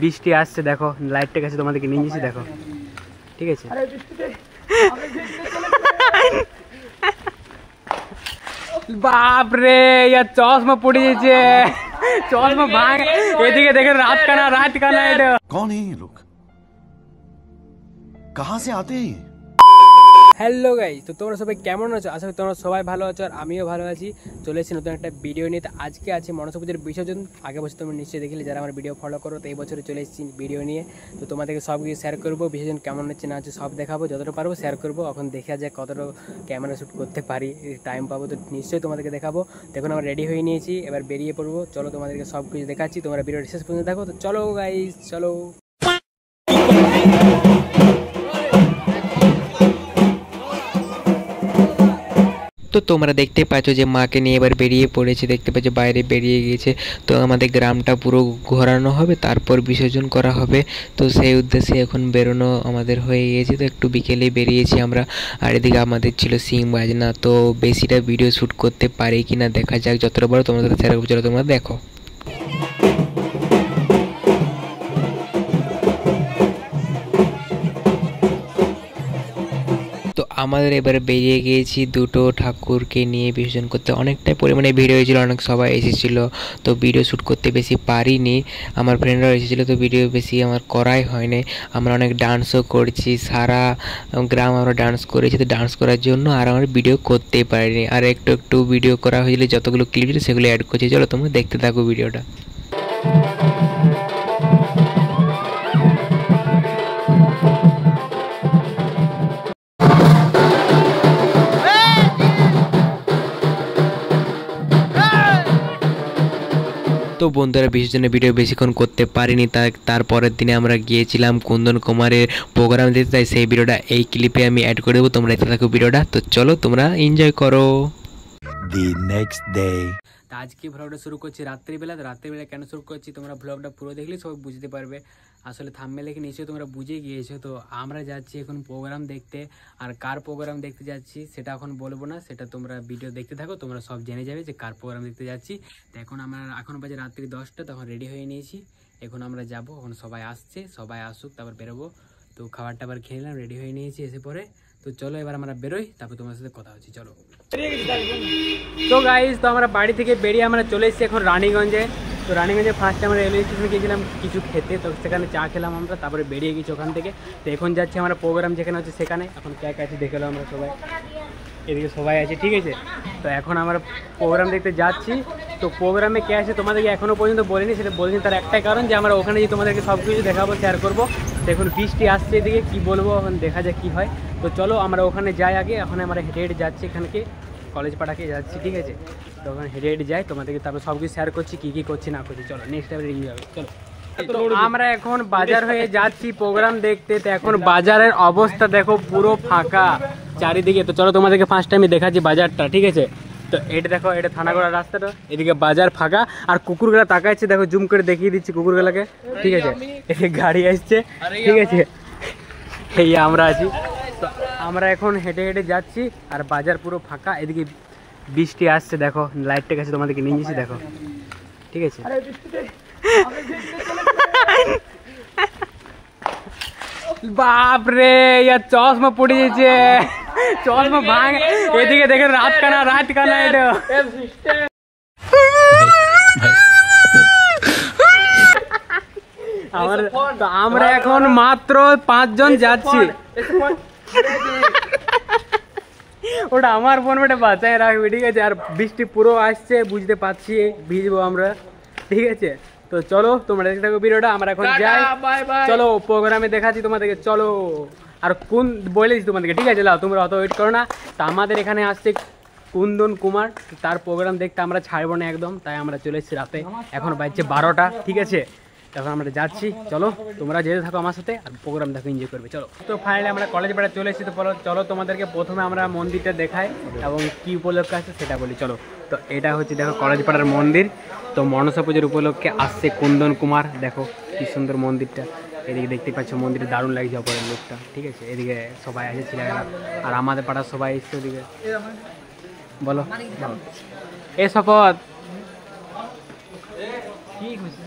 বৃষ্টি আসছে, দেখো লাইটটা কাছে তোমাদেরকে নিয়ে যাচ্ছি, দেখো ঠিক আছে। বাপরে ইয়ার চশমা পড়ে যাচ্ছে, চশমা ভাঙ। এদিকে দেখে রাত কানা এটা कौन है ये लोग, कहां से आते हैं? হ্যালো গাইস, তো তোমরা সবাই কেমন আছো? আশা করি তোমরা সবাই ভালো আছো, আর আমিও ভালো আছি। চলে এসেছি নতুন একটা ভিডিও নিয়ে। তো আজকে আছে মনসা পুজোর বিসর্জন। আগে বছর তোমরা নিশ্চয়ই দেখলে, যারা আমার ভিডিও ফলো করো। তো এই বছরে চলে এসেছি ভিডিও নিয়ে। তো তোমাদেরকে সব কিছু শেয়ার করবো, বিসর্জন কেমন হচ্ছে না হচ্ছে সব দেখাবো, যতটা পারবো শেয়ার করবো। এখন দেখা যায় কতটা ক্যামেরা শ্যুট করতে পারি, টাইম পাবো তো নিশ্চয়ই তোমাদেরকে দেখাবো। দেখুন আমরা রেডি হয়ে নিয়েছি, এবার বেরিয়ে পড়বো। চলো তোমাদেরকে সব কিছু দেখাচ্ছি, তোমরা ভিডিওটা শেষ পর্যন্ত দেখো। তো চলো গাইস, চলো। তো তোমরা দেখতে পাচ্ছ যে মাকে নিয়ে এবার বেরিয়ে পড়েছে, দেখতে পাচ্ছ বাইরে বেরিয়ে গিয়েছে। তো আমাদের গ্রামটা পুরো ঘোরানো হবে, তারপর বিসর্জন করা হবে। তো সেই উদ্দেশ্যে এখন বেরোনো আমাদের হয়ে গিয়েছে। তো একটু বিকেলে বেরিয়েছি আমরা, আর এদিকে আমাদের ছিল সিং বাজনা। তো বেশিটা ভিডিও শ্যুট করতে পারি কি না দেখা যাক, যতটা বড় তোমাদের শেয়ার করবো, চলো তোমরা দেখো। তো আমাদের এবারে বেরিয়ে গিয়েছি দুটো ঠাকুরকে নিয়ে বিসর্জন করতে। অনেকটাই পরিমাণে ভিড় হয়েছিল, অনেক সবাই এসেছিলো। তো ভিডিও শ্যুট করতে বেশি পারিনি, আমার ফ্রেন্ডরাও এসেছিলো। তো ভিডিও বেশি আমার করাই হয়নি। আমরা অনেক ডান্সও করছি, সারা গ্রাম আমরা ডান্স করেছি। তো ডান্স করার জন্য আর আমার ভিডিও করতেই পারিনি, আর একটু ভিডিও করা হয়েছিল, যতগুলো ক্লিপ ছিল সেগুলো অ্যাড করছি। চলো তোমরা দেখতে থাকো ভিডিওটা। তো বন্ধুরা, বিসর্জনের ভিডিও বেশিক্ষণ করতে পারিনি, তারপরের দিনে আমরা গিয়েছিলাম কুন্দন কুমারের প্রোগ্রাম দিতে। তাই সেই ভিডিওটা এই ক্লিপে আমি অ্যাড করে দেবো, তোমরা দেখতে থাকো ভিডিওটা। তো চলো তোমরা এনজয় করো। The next day. তো আজকে ভ্লগটা শুরু করছি রাত্রিবেলা। তো রাত্রিবেলা কেন শুরু করছি তোমরা ভ্লগটা পুরো দেখলে সবাই বুঝতে পারবে। আসলে থাম্বনেল দেখে নিশ্চয়ই তোমরা বুঝে গিয়েছো। তো আমরা যাচ্ছি এখন প্রোগ্রাম দেখতে, আর কার প্রোগ্রাম দেখতে যাচ্ছি সেটা এখন বলবো না, সেটা তোমরা ভিডিও দেখতে থাকো, তোমরা সব জেনে যাবে যে কার প্রোগ্রাম দেখতে যাচ্ছি। তো এখন বাজে রাত্রি 10টা, তখন রেডি হয়ে নিয়েছি। এখন আমরা যাবো, এখন সবাই আসছে, সবাই আসুক তারপর বেরোবো। তো খাবার টাবার খেয়ে নিলাম, রেডি হয়ে নিয়েছি এসে পরে। তো চলো এবার আমরা বেরোই, তারপর তোমার সাথে কথা হচ্ছে, চলো। তো গাইস, তো আমরা বাড়ি থেকে বেরিয়ে আমরা চলে এসেছি এখন রানীগঞ্জে। তো রানীগঞ্জে ফার্স্টে আমরা রেলওয়ে স্টেশনে গিয়েছিলাম কিছু খেতে, তো সেখানে চা খেলাম আমরা, তারপরে বেরিয়ে গেছি ওখান থেকে। তো এখন যাচ্ছি আমরা প্রোগ্রাম যেখানে হচ্ছে সেখানে। এখন কে আছে দেখে আমরা সবাই, এদিকে সবাই আছে, ঠিক আছে। তো এখন আমরা প্রোগ্রাম দেখতে যাচ্ছি। তো প্রোগ্রামে কে আছে তোমাদেরকে এখনও পর্যন্ত বলিনি, সেটা বলিনি তার একটাই কারণ যে আমরা ওখানে যে তোমাদেরকে সব কিছু দেখাবো, শেয়ার করবো। দেখুন বৃষ্টি আসছে এদিকে, কী বলবো, এখন দেখা যাক কী হয়। তো চলো আমরা ওখানে যাই আগে। এখন আমরা হেঁটে হেঁটে যাচ্ছি এখানকে, কলেজ পাড়াকে যাচ্ছি, ঠিক আছে। তো ওখানে হেঁটে হেঁটে যাই, তোমাদেরকে তারপর সব কিছু শেয়ার করছি, কী কী করছি না করছি। চলো নেক্সট টাইম রিভিউ হবে, চলো। তো আমরা এখন বাজার হয়ে যাচ্ছি প্রোগ্রাম দেখতে। তো এখন বাজারের অবস্থা দেখো, পুরো ফাঁকা চারিদিকে। তো চলো তোমাদেরকে ফার্স্ট টাইমে দেখাচ্ছি বাজারটা, ঠিক আছে। তো এটা দেখো, এটা থানাগড়া রাস্তাটা, এদিকে বাজার ফাঁকা, আর কুকুরগুলা তাকাচ্ছে, দেখো জুম করে দেখিয়ে দিচ্ছি কুকুরগুলাকে, ঠিক আছে। এদিকে গাড়ি আসছে, ঠিক আছে, এই আমরা আছি। তো আমরা এখন হেঁটে হেঁটে যাচ্ছি, আর বাজার পুরো ফাঁকা। এদিকে বৃষ্টি আসছে, দেখো লাইটটা কাছে তোমাদেরকে নিয়ে যাচ্ছি, দেখো ঠিক আছে। বাপরে ইয়ার চশমা পড়ে যাচ্ছে, চশমা ভাঙ। এদিকে দেখে রাত কানা এটা আমরা এখন মাত্র 5 জন যাচ্ছি। ওটা আমার ফোন, ওটা বাঁচায় রাখবে, ঠিক আছে। আর বৃষ্টি পুরো আসছে, বুঝতে পারছি, ভিজবো আমরা, ঠিক আছে। তো চলো তোমরা দেখতে থাকো ভিডিওটা, আমরা এখন যাই। চলো প্রোগ্রামে দেখাচ্ছি তোমাদেরকে, চলো। আর কোন বলেছি তোমাদেরকে, ঠিক আছে, লাও তোমরা অত ওয়েট করো না। তা আমাদের এখানে আসছে কুন্দন কুমার, তার প্রোগ্রাম দেখতে আমরা ছাড়বো না একদম, তাই আমরা চলে এসেছি রাতে। এখন বাজছে 12টা, ঠিক আছে। এখন আমরা যাচ্ছি, চলো তোমরা যেতে থাকো আমার সাথে, আর প্রোগ্রাম দেখো, এনজয় করবে, চলো। তো ফাইনালি আমরা কলেজ পাড়া চলে এসেছি। তো চলো তোমাদেরকে প্রথমে আমরা মন্দিরটা দেখাই এবং কী উপলক্ষে আছে সেটা বলি, চলো। তো এটা হচ্ছে দেখো কলেজ পাড়ার মন্দির। তো মনসা পুজোর উপলক্ষে আসছে কুন্দন কুমার, দেখো কি সুন্দর মন্দিরটা। এদিকে দেখতে পাচ্ছ মন্দিরে দারুণ লাগছে অপরের লোকটা, ঠিক আছে। এদিকে সবাই আছে ছেলেরা, আর আমাদের পাড়ার সবাই এসছে ওদিকে। বলো এ শপথ কি খুশি।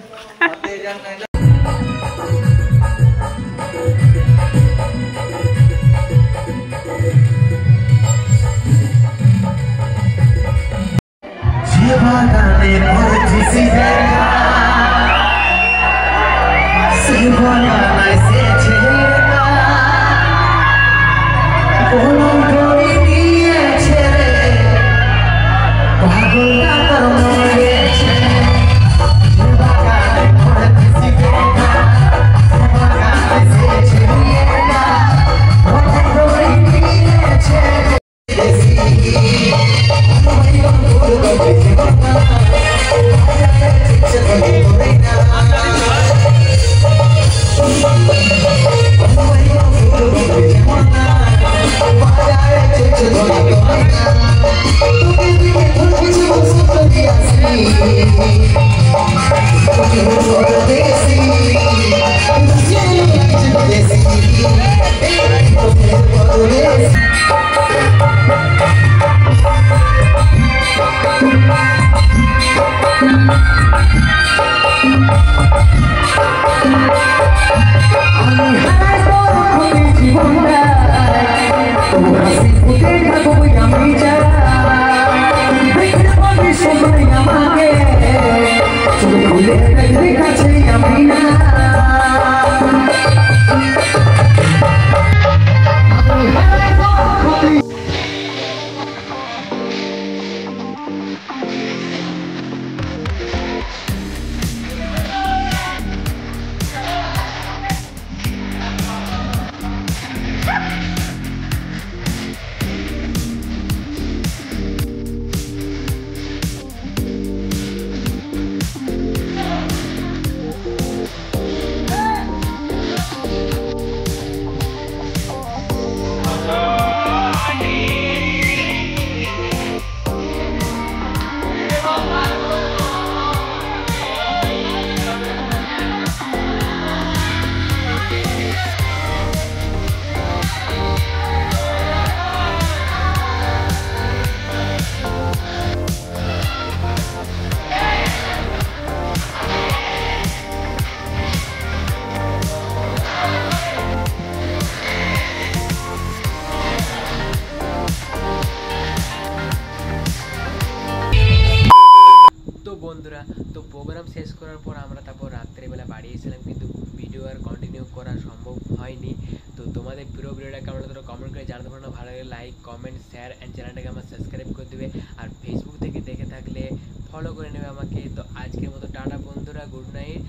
তো বন্ধুরা, তো প্রোগ্রাম শেষ করার পর আমরা তারপর রাত্রেবেলা বাড়ি এসেছিলাম, কিন্তু ভিডিও আর কন্টিনিউ করা সম্ভব হয়নি। তো তোমাদের প্রিয় ভিডিওটা কেমন তোমরা কমেন্ট করে জানাতে পারো না। ভালো লাগলে লাইক, কমেন্ট, শেয়ার অ্যান্ড চ্যানেলটাকে আমার সাবস্ক্রাইব করে দেবে। আর ফেসবুক থেকে দেখে থাকলে ফলো করে নেবে আমাকে। তো আজকের মতো টাটা বন্ধুরা, গুড নাইট।